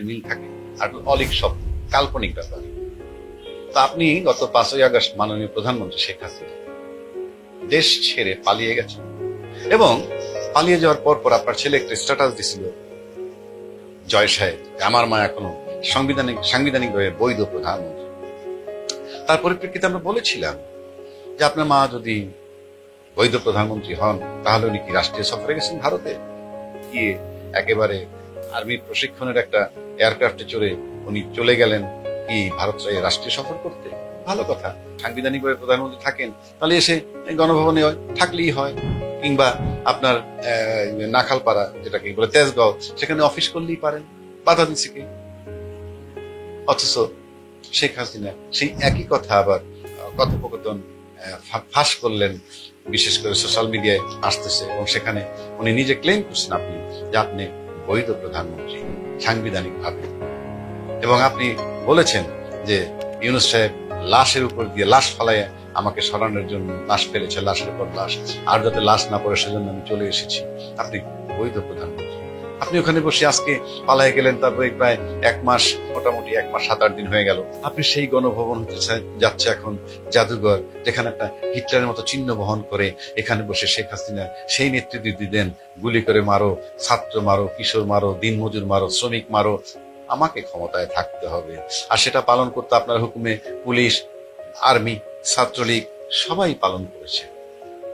মিল থাকে আর অলিক সব কাল্পনিক ব্যাপার। তা আপনি গত 5ই আগস্ট মাননীয় প্রধানমন্ত্রী শেখ হাসিনা দেশ ছেড়ে পালিয়ে গেছেন এবং পালিয়ে যাওয়ার পর আপনার ছেলে একটা স্ট্যাটাস দিছিল, জয় সাহেব আমার মা এখনো সাংবিধানিকভাবে বৈধ প্রধানমন্ত্রী। তার পরিপ্রেক্ষিতে আমরা বলেছিলাম যে আপনার মা যদি বৈধ প্রধানমন্ত্রী হন তাহলে উনি কি রাষ্ট্রীয় সফরে গেছেন ভারতে গিয়ে একেবারে আর্মির প্রশিক্ষণের একটা এয়ারক্রাফটে চড়ে উনি চলে গেলেন কি ভারত রাষ্ট্রীয় সফর করতে। ভালো কথা, সাংবিধানিকভাবে প্রধানমন্ত্রী থাকেন তাহলে এসে গণভবনে থাকলেই হয়, কিংবা আপনার নাখালপাড়া যেটাকে বলে তেজগাঁও সেখানে অফিস করলেই পারেন, বাধা দিচ্ছে কি? অথচ শেখ হাসিনা সেই একই কথা আবার কথোপকথন ফাঁস করলেন, বিশেষ করে সোশ্যাল মিডিয়ায় আসতেছে এবং সেখানে উনি নিজে ক্লেম করছেন আপনি যে আপনি বৈধ প্রধানমন্ত্রী সাংবিধানিক ভাবে, এবং আপনি বলেছেন যে ইউনূস সাহেব লাশের উপর দিয়ে লাশ ফালাইয়া আমাকে সরানোর জন্য লাশ ফেলেছে, লাশের উপর লাশ, আর যাতে লাশ না পড়ে সেজন্য আমি চলে এসেছি। আপনি বৈধ প্রধানমন্ত্রী, আপনি ওখানে বসে আজকে পালায় গেলেন, তারপরে প্রায় 1 মাস, মোটামুটি 1 মাস 7-8 দিন হয়ে গেল। আপনি সেই গণভবন যাচ্ছে এখন জাদুঘর, যেখানে একটা হিটলারের মতো চিহ্ন বহন করে এখানে বসে শেখ হাসিনা সেই নেতৃত্ব দিলেন, গুলি করে মারো, ছাত্র মারো, কিশোর মারো, দিনমজুর মারো, শ্রমিক মারো, আমাকে ক্ষমতায় থাকতে হবে। আর সেটা পালন করতে আপনার হুকুমে পুলিশ, আর্মি, ছাত্রলীগ সবাই পালন করেছে,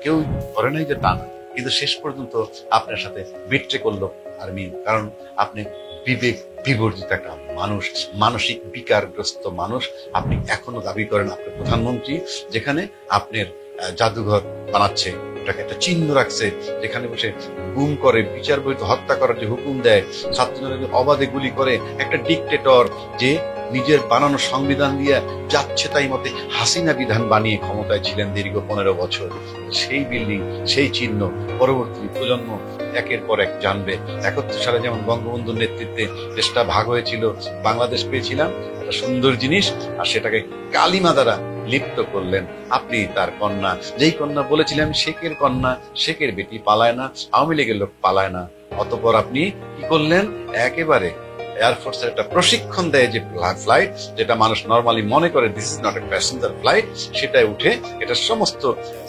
কেউ করে নাই যে তা না, কিন্তু শেষ পর্যন্ত আপনার সাথে বিট্রে করলো আর্মি, কারণ আপনি বিবেক বিবর্জিত একটা মানুষ, মানসিক বিকারগ্রস্ত মানুষ। আপনি এখনো দাবি করেন আপনি প্রধানমন্ত্রী, যেখানে আপনার জাদুঘর বানাচ্ছে, ওটাকে একটা চিহ্ন রাখছে, যেখানে বসে গুম করে, বিচার বহির্ভূত হত্যা করার যে হুকুম দেয়, ছাত্রদের অবাধে গুলি করে, একটা ডিক্টেটর যে নিজের বানানো সংবিধান দিয়ে যাচ্ছে তাই মতে হাসিনা বিধান বানিয়ে ক্ষমতায় ছিলেন দীর্ঘ 15 বছর। সেই বিল্ডিং, সেই চিহ্ন পরবর্তী প্রজন্ম একের পর এক জানবে। 71 সালে যেমন বঙ্গবন্ধুর নেতৃত্বে দেশটা ভাগ হয়েছিল, বাংলাদেশ পেয়েছিলাম একটা সুন্দর জিনিস, আর সেটাকে কালিমা দ্বারা লিপ্ত করলেন আপনি। তার কন্যা, যেই কন্যা বলেছিলেন শেখের কন্যা, শেখের বেটি পালায় না, আওয়ামী লীগের লোক পালায় না, অতঃপর আপনি কি করলেন? একেবারে এয়ারফোর্সের একটা প্রশিক্ষণ দেয় যে ফ্লাইট, যেটা মানুষ নর্মালি মনে করে this is not a passenger flight, সেটাই উঠে এটা সমস্ত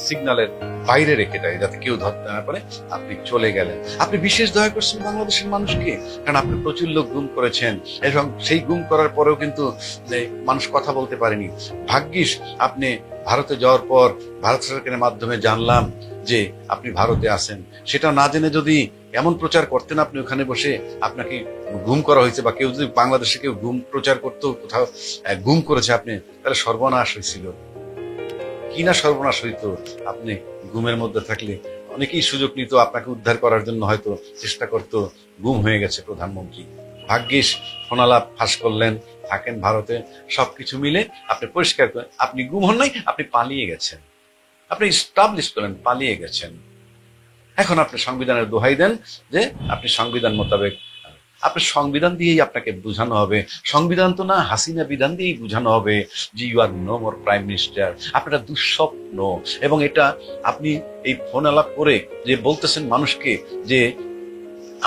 সিগন্যালের বাইরে রেখে দেয় যাতে কেউ ধরতে না পারে। আপনি চলে গেলেন। আপনি বিশেষ দয়া করছেন বাংলাদেশের মানুষকে, কারণ আপনি প্রচুর লোক গুম করেছেন এবং সেই গুম করার পরেও কিন্তু মানুষ কথা বলতে পারেনি। ভাগ্যিস আপনি ভারতে যাওয়ার পর ভারত সরকারের মাধ্যমে জানলাম যে আপনি ভারতে আছেন, সেটা না জেনে যদি এমন প্রচার করতেন আপনি ওখানে বসে আপনাকে গুম করা হয়েছে, বা কেউ যদি বাংলাদেশে কেউ গুম প্রচার করতো, কোথাও গুম করেছে আপনি, তাহলে সর্বনাশ হয়েছিল কি না সর্বনাশ হইতো। আপনি গুমের মধ্যে থাকলে অনেকেই সুযোগ নিত, আপনাকে উদ্ধার করার জন্য হয়তো চেষ্টা করতো। গুম হয়ে গেছে প্রধানমন্ত্রী, ভাগ্যিস ফোনালাপ ফাঁস করলেন, থাকেন ভারতে, সবকিছু মিলে আপনি পরিষ্কার করেন আপনি গুম হন নাই, আপনি পালিয়ে গেছেন, আপনি স্টাবলিশ করেন পালিয়ে গেছেন। এখন আপনি সংবিধানের দোহাই দেন যে আপনি সংবিধান মোতাবেক, আপনি সংবিধান দিয়েই আপনাকে বুঝানো হবে, সংবিধান তো না, হাসিনা বিধান দিয়েই বুঝানো হবে যে you are no more prime minister. আপনার দুঃস্বপ্ন, এবং এটা আপনি এই ফোন আলাপ করে যে বলতেছেন মানুষকে যে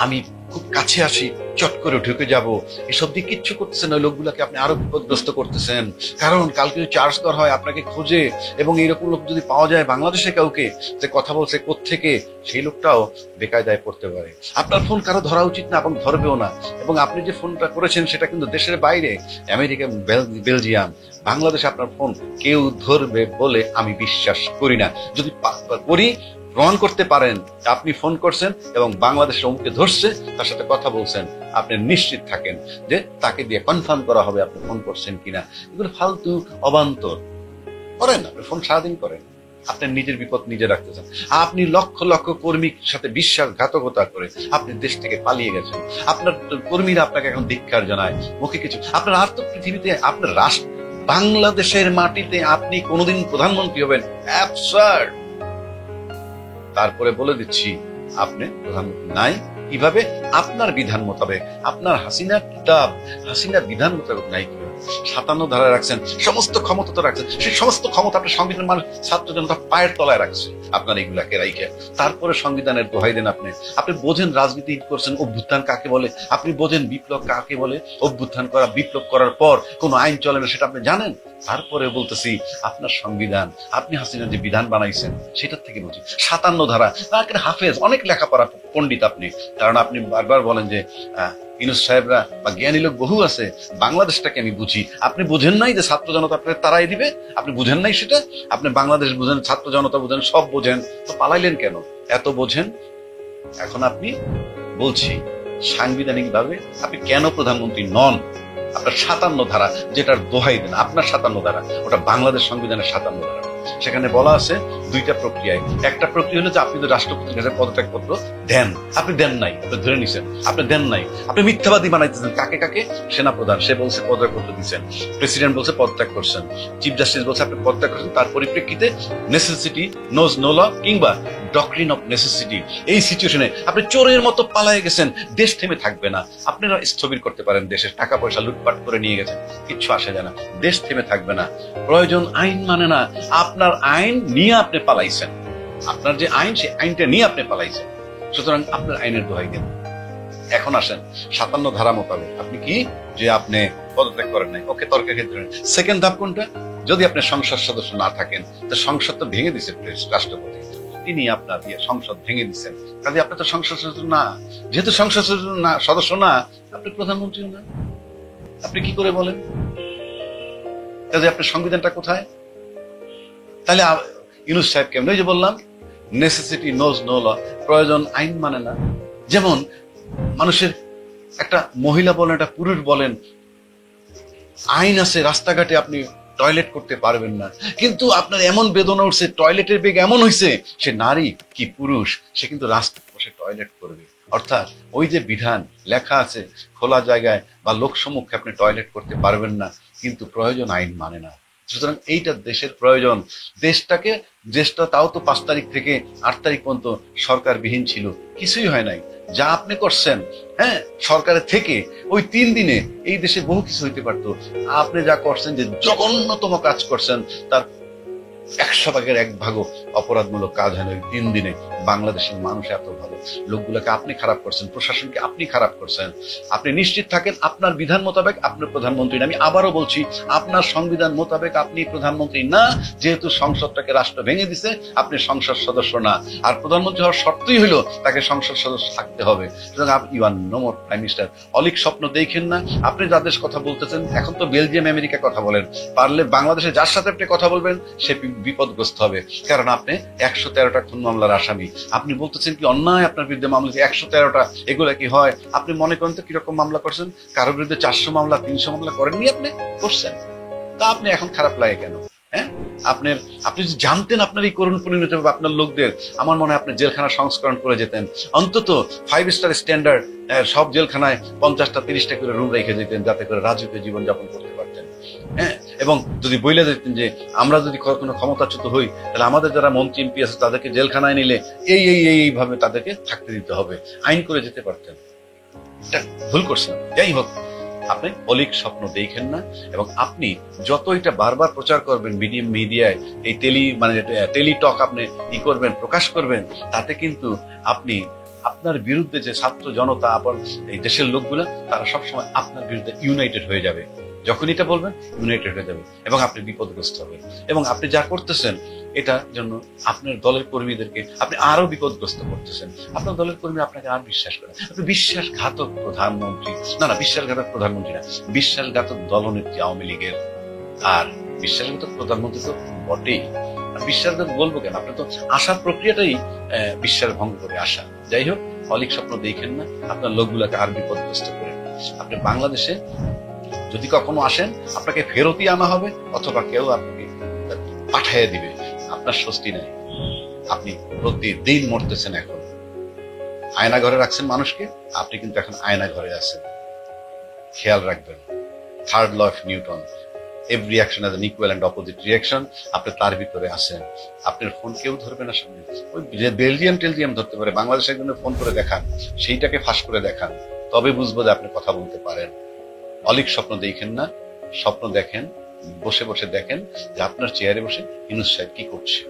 আমি খুব কাছে আসি, চট করে ঢুকে যাব, এসব দিয়ে কিচ্ছু করতেছেন ওই লোকগুলাকে আপনি আরো বিপদগ্রস্ত করতেছেন। কারণ কালকে চার্জ করা হয় আপনাকে খোঁজে, এবং এইরকম লোক যদি পাওয়া যায় বাংলাদেশে কাউকে যে কথা বলছে কোত্থেকে, সেই লোকটাও বেকায়দায় পড়তে পারে। আপনার ফোন কারো ধরা উচিত না এবং ধরবেও না, এবং আপনি যে ফোনটা করেছেন সেটা কিন্তু দেশের বাইরে, আমেরিকা, বেলজিয়াম, বাংলাদেশে আপনার ফোন কেউ ধরবে বলে আমি বিশ্বাস করি না। যদি করি, প্রমাণ করতে পারেন আপনি ফোন করছেন এবং বাংলাদেশের অমুকে ধরছে, তার সাথে কথা বলছেন, আপনি নিশ্চিত থাকেন যে তাকে দিয়ে কনফার্ম করা হবে আপনি ফোন করছেন কিনা। এগুলো ফালতু অবান্তর করেন, আপনি ফোন সারাদিন করেন, আপনার নিজের বিপদ নিজে রাখতেছেন। আপনি লক্ষ লক্ষ কর্মীর সাথে বিশ্বাসঘাতকতা করে আপনি দেশ থেকে পালিয়ে গেছেন। আপনার কর্মীরা আপনাকে এখন ধিক্কার জানায়, মুখে কিছু। আপনার আর তো পৃথিবীতে আপনার রাষ্ট্র, বাংলাদেশের মাটিতে আপনি কোনোদিন প্রধানমন্ত্রী হবেন অ্যাবসার্ড। তারপরে বলে দিচ্ছি আপনি প্রধানমন্ত্রী নাই কিভাবে, আপনার বিধান মোতাবেক, আপনার হাসিনার বিধান মোতাবেক নাই কি 57 ধারায় রাখছেন, সমস্ত ক্ষমতা তো রাখছেন, সেই সমস্ত ক্ষমতা আপনার সংবিধান মানুষ ছাত্র জনতা পায়ের তলায় রাখছে আপনার এইগুলাকে রাইখে। তারপরে সংবিধানের দোহাই দেন আপনি বোঝেন রাজনীতি করছেন, অভ্যুত্থান কাকে বলে, আপনি বোঝেন বিপ্লব কাকে বলে, অভ্যুত্থান করা বিপ্লব করার পর কোনো আইন চলে না সেটা আপনি জানেন। তারপরে বলতেছি আপনার সংবিধান, আপনি হাসিনার যে বিধান বানাইছেন সেটার থেকে বলছি 57 ধারা, হাফেজ, অনেক লেখাপড়া পণ্ডিত আপনি, কারণ আপনি বারবার বলেন যে ইউনূস সাহেবরা বা জ্ঞানী লোক বহু আছে, বাংলাদেশটাকে আমি বুঝি। আপনি বুঝেন নাই যে ছাত্র জনতা আপনাকে তারাই দিবে, আপনি বুঝেন নাই সেটা। আপনি বাংলাদেশ বুঝেন, ছাত্র জনতা বুঝেন, সব বোঝেন, তো পালাইলেন কেন? এত বোঝেন, এখন আপনি বলছি সাংবিধানিক ভাবে আপনি কেন প্রধানমন্ত্রী নন? আপনার 57 ধারা যেটার দোহাই দেন, আপনার 57 ধারা, ওটা বাংলাদেশ সংবিধানের 57 ধারা। সেখানে বলা আছে দুইটা প্রক্রিয়ায়। একটা প্রক্রিয়া হলো যে আপনি তো রাষ্ট্রপতির কাছে পদত্যাগপত্র দেন, আপনি দেন নাই, আপনি ধরে নিছেন আপনি দেন নাই, আপনি মিথ্যাবাদী বানাইতেছেন কাকে? সেনাপ্রধান সে বলছে পদত্যাগপত্র দিচ্ছেন, প্রেসিডেন্ট বলছে পদত্যাগ করছেন, চিফ জাস্টিস বলছে আপনি পদত্যাগ করছেন। তার পরিপ্রেক্ষিতে নেসেসিটি নোজ নো ল কিংবা ডক্ট্রিন অফ নেসেসিটি, এই সিচুয়েশনে আপনি চোরের মতো পালায়ে গেছেন, দেশ থেমে থাকবে না। আপনারা স্থবির করতে পারেন, দেশের টাকা পয়সা লুটপাট করে নিয়ে গেছেন, কিচ্ছু আসে যায় না, দেশ থেমে থাকবে না। প্রয়োজন আইন মানে না, আপনার আইন নিয়ে আপনি পালাইছেন, আপনার যে আইন সেই আইনটা নিয়ে আপনি পালাইছেন, সুতরাং আপনার আইনের দোহাই দেন। এখন আসেন 57 ধারা মোতাবেক আপনি কি যে আপনি পদত্যাগ করেন নাই, ওকে তর্কের ক্ষেত্রে সেকেন্ড ধাপ কোনটা? যদি আপনি সংসদ সদস্য না থাকেন, তো সংসদ তো ভেঙে দিচ্ছে রাষ্ট্রপতি, তিনি আপনার সংসদ ভেঙে দিচ্ছেন, কাজে আপনি তো সংসদ সদস্য না। যেহেতু সংসদ সদস্য না, আপনি প্রধানমন্ত্রীও না, আপনি কি করে বলেন? কাজে আপনার সংবিধানটা কোথায়? তাহলে ইউনূস সাহেব কেমন? ওই যে বললাম নেসেসিটি নোজ নো ল, প্রয়োজন আইন মানে না। যেমন মানুষের, একটা মহিলা বলেন একটা পুরুষ বলেন, আইন আছে, রাস্তাঘাটে আপনি টয়লেট করতে পারবেন না, কিন্তু আপনার এমন বেদনা উঠছে, টয়লেটের বেগ এমন হয়েছে, সে নারী কি পুরুষ, সে কিন্তু রাস্তায় বসে টয়লেট করবে। অর্থাৎ ওই যে বিধান লেখা আছে খোলা জায়গায় বা লোকসম্মুখে আপনি টয়লেট করতে পারবেন না, কিন্তু প্রয়োজন আইন মানে না। সুতরাং এইটা দেশের প্রয়োজন। দেশটা তাও তো 5 তারিখ থেকে 8 তারিখ পর্যন্ত সরকারবিহীন ছিল, কিছুই হয় নাই। যা আপনি করছেন, হ্যাঁ, সরকারের থেকে ওই 3 দিনে এই দেশে বহু কিছু হইতে পারতো। আপনি যা করছেন, যে জঘন্যতম কাজ করছেন, তার 100 ভাগের 1 ভাগও অপরাধমূলক কাজ হয় না ওই 3 দিনে। বাংলাদেশের মানুষ এত ভালো, লোকগুলোকে আপনি খারাপ করছেন, প্রশাসনকে আপনি খারাপ করছেন। আপনি নিশ্চিত থাকেন আপনার বিধান মোতাবেক আপনার প্রধানমন্ত্রী না। আমি আবারও বলছি, আপনার সংবিধান মোতাবেক আপনি প্রধানমন্ত্রী না, যেহেতু সংসদটাকে রাষ্ট্র ভেঙে দিছে, আপনি সংসদ সদস্য না। আর প্রধানমন্ত্রী হওয়ার শর্তই হলো তাকে সংসদ সদস্য থাকতে হবে। সুতরাং you are no more prime minister. অলিক স্বপ্ন দেখেন না। আপনি যাদের কথা বলতেছেন, এখন তো বেলজিয়াম আমেরিকা কথা বলেন, পারলে বাংলাদেশে যার সাথে আপনি কথা বলবেন সে বিপদগ্রস্ত হবে, কারণ আপনি 113টা খুন মামলার আসামি। আপনি বলতেছেন কি অন্যায় আপনার বিরুদ্ধে মামলা 113টা, এগুলা কি হয়? আপনি মনে করেন তো কিরকম মামলা করছেন? কারোর বিরুদ্ধে 400 মামলা 300 মামলা করেননি, আপনি করছেন। তা আপনি এখন খারাপ লাগে কেন? হ্যাঁ, আপনি যদি জানতেন আপনার এই করুণ পরিণতি হবে আপনার লোকদের, আমার মনে হয় আপনি জেলখানা সংস্করণ করে যেতেন। অন্তত 5 স্টার স্ট্যান্ডার্ড সব জেলখানায় 50টা 30টা করে রুম রেখে যেতেন, যাতে করে রাজকীয় জীবনযাপন করতে পারতেন। হ্যাঁ, এবং যদি বইলে দিতেন যে আমরা যদি কোনো ক্ষমতাচ্যুত হই, তাহলে আমাদের যারা মন্ত্রী এমপি আছে তাদেরকে জেলখানায় নিলে এইভাবে তাদেরকে থাকতে দিতে হবে, আইন করে যেতে পারতেন। এটা ভুল করছেন। যাই হোক, আপনি অলিক স্বপ্ন দেখেন না, এবং আপনি যত এটা বারবার প্রচার করবেন মিডিয়ায়, এই টেলিটক আপনি করবেন, প্রকাশ করবেন, তাতে কিন্তু আপনি আপনার বিরুদ্ধে যে ছাত্র জনতা, এই দেশের লোকগুলো, তারা সবসময় আপনার বিরুদ্ধে ইউনাইটেড হয়ে যাবে। যখন এটা বলবেন ইউনাইটেড হয়ে যাবে এবং আপনি বিপদগ্রস্ত হবেন। এবং আপনি যা করতেছেন এটার জন্য আপনার দলের কর্মীদেরকে আপনি আরো বিপদগ্রস্ত করতেছেন। আপনার দলের কর্মী আপনাকে আর বিশ্বাস করে। আপনি বিশ্বাসঘাতক প্রধানমন্ত্রী, না বিশ্বাসঘাতক প্রধানমন্ত্রী না, বিশ্বাসঘাতক দলনেত্রী আওয়ামী লীগের। আর বিশ্বাসঘাতক প্রধানমন্ত্রী তো বটেই। বিশ্বাসঘাতক বলবো কেন? আপনি তো আসার প্রক্রিয়াটাই বিশ্বাস ভঙ্গ করে আসা। যাই হোক, অলিক স্বপ্ন দেখেন না, আপনার লোকগুলাকে আর বিপদগ্রস্ত করেন। আপনি বাংলাদেশে যদি কখনো আসেন, আপনাকে ফেরতই আনা হবে, অথবা কেউ আপনাকে পাঠিয়ে দিবে। আপনার স্বস্তি নেই, আপনি প্রতিদিন মরতেছেন। এখন আয়না ঘরে রাখছেন মানুষকে, আপনি কিন্তু এখন আয়না ঘরে আছেন। খেয়াল রাখবেন, 3rd law of Newton, every action has an equal and opposite reaction. আপনি তার ভিতরে আসেন, আপনার ফোন কেউ ধরবে না সামনে। ওই বেলজিয়াম টেলজিয়াম ধরতে পারে, বাংলাদেশের জন্য ফোন করে দেখান, সেইটাকে ফাঁস করে দেখান, তবে বুঝবো যে আপনি কথা বলতে পারেন। অলিক স্বপ্ন দেখেন না, স্বপ্ন দেখেন, বসে বসে দেখেন যে আপনার চেয়ারে বসে ইউনূস সাহেব কি করছে।